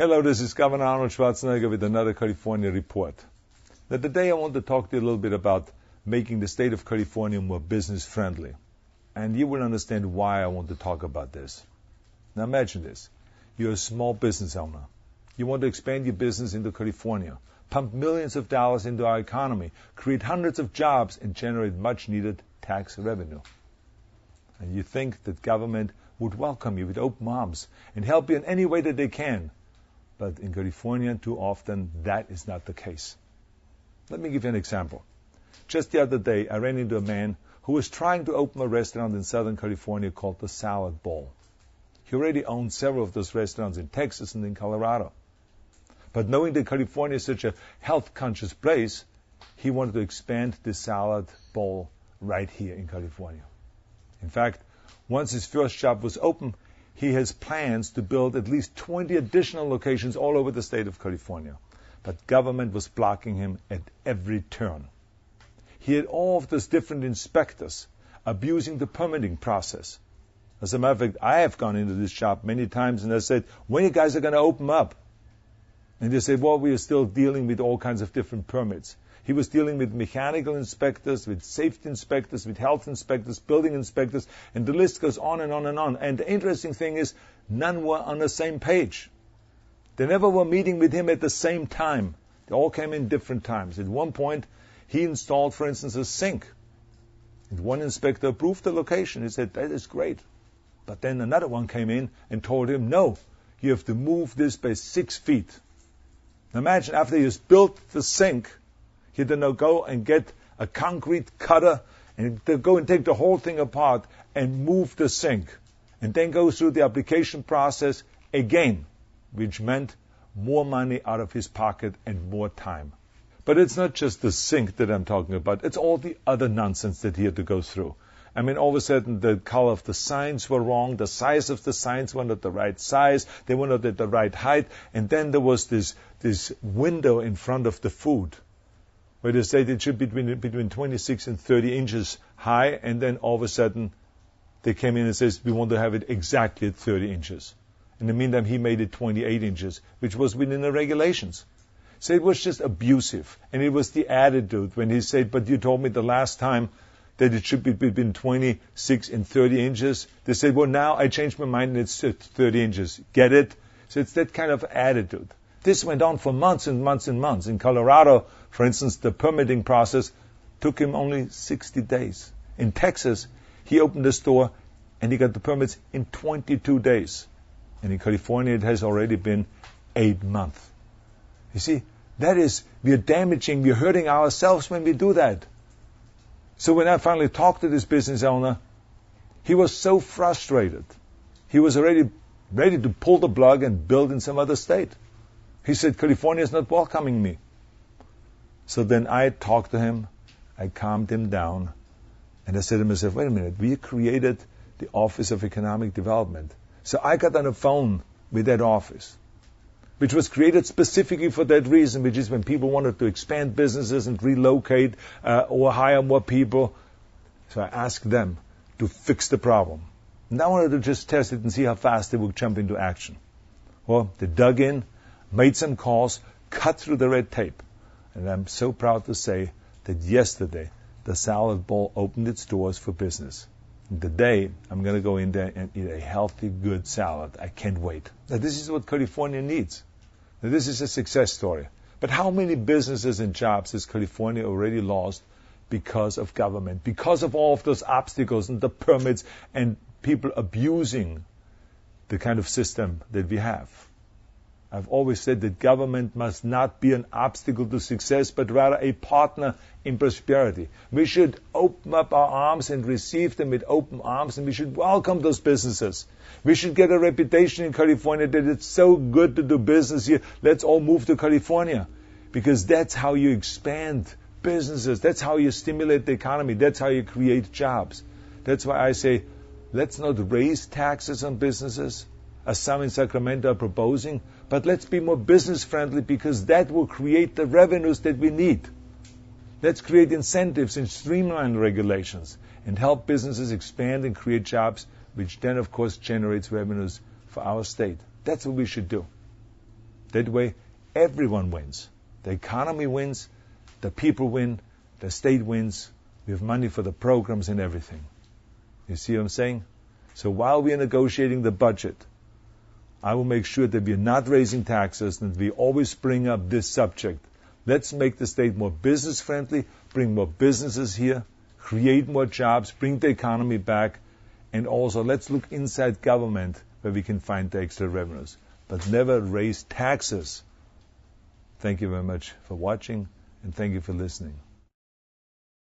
Hello, this is Governor Arnold Schwarzenegger with another California report. Now, today I want to talk to you a little bit about making the state of California more business friendly. And you will understand why I want to talk about this. Now imagine this. You're a small business owner. You want to expand your business into California, pump millions of dollars into our economy, create hundreds of jobs, and generate much needed tax revenue. And you think that government would welcome you with open arms and help you in any way that they can. But in California, too often, that is not the case. Let me give you an example. Just the other day, I ran into a man who was trying to open a restaurant in Southern California called the Salad Bowl. He already owned several of those restaurants in Texas and in Colorado. But knowing that California is such a health-conscious place, he wanted to expand the Salad Bowl right here in California. In fact, once his first shop was open, he has plans to build at least 20 additional locations all over the state of California. But government was blocking him at every turn. He had all of those different inspectors abusing the permitting process. As a matter of fact, I have gone into this shop many times and I said, when you guys are going to open up? And they said, well, we are still dealing with all kinds of different permits. He was dealing with mechanical inspectors, with safety inspectors, with health inspectors, building inspectors, and the list goes on and on and on. And the interesting thing is, none were on the same page. They never were meeting with him at the same time. They all came in different times. At one point, he installed, for instance, a sink. And one inspector approved the location. He said, that is great. But then another one came in and told him, no, you have to move this by 6 feet. Now imagine, after he has built the sink, he had to now go and get a concrete cutter and to go and take the whole thing apart and move the sink. And then go through the application process again, which meant more money out of his pocket and more time. But it's not just the sink that I'm talking about. It's all the other nonsense that he had to go through. I mean, all of a sudden, the color of the signs were wrong. The size of the signs were not the right size. They were not at the right height. And then there was this window in front of the food, where they said it should be between 26 and 30 inches high. And then all of a sudden, they came in and says, we want to have it exactly at 30 inches. In the meantime, he made it 28 inches, which was within the regulations. So it was just abusive. And it was the attitude when he said, but you told me the last time that it should be between 26 and 30 inches. They said, well, now I changed my mind and it's 30 inches. Get it? So it's that kind of attitude. This went on for months and months and months. In Colorado, for instance, the permitting process took him only 60 days. In Texas, he opened a store and he got the permits in 22 days. And in California, it has already been 8 months. You see, that is, we are damaging, we are hurting ourselves when we do that. So when I finally talked to this business owner, he was so frustrated. He was already ready to pull the plug and build in some other state. He said, California is not welcoming me. So then I talked to him, I calmed him down, and I said to myself, wait a minute, we created the Office of Economic Development. So I got on the phone with that office, which was created specifically for that reason, which is when people wanted to expand businesses and relocate or hire more people. So I asked them to fix the problem. And I wanted to just test it and see how fast they would jump into action. Well, they dug in, made some calls, cut through the red tape. And I'm so proud to say that yesterday, the Salad Bowl opened its doors for business. And today, I'm going to go in there and eat a healthy, good salad. I can't wait. Now, this is what California needs. Now, this is a success story. But how many businesses and jobs has California already lost because of government, because of all of those obstacles and the permits and people abusing the kind of system that we have? I've always said that government must not be an obstacle to success, but rather a partner in prosperity. We should open up our arms and receive them with open arms, and we should welcome those businesses. We should get a reputation in California that it's so good to do business here. Let's all move to California, because that's how you expand businesses. That's how you stimulate the economy. That's how you create jobs. That's why I say, let's not raise taxes on businesses, as some in Sacramento are proposing, but let's be more business friendly, because that will create the revenues that we need. Let's create incentives and streamline regulations and help businesses expand and create jobs, which then of course generates revenues for our state. That's what we should do. That way, everyone wins. The economy wins, the people win, the state wins. We have money for the programs and everything. You see what I'm saying? So while we are negotiating the budget, I will make sure that we are not raising taxes and we always bring up this subject. Let's make the state more business friendly, bring more businesses here, create more jobs, bring the economy back, and also let's look inside government where we can find the extra revenues. But never raise taxes. Thank you very much for watching, and thank you for listening.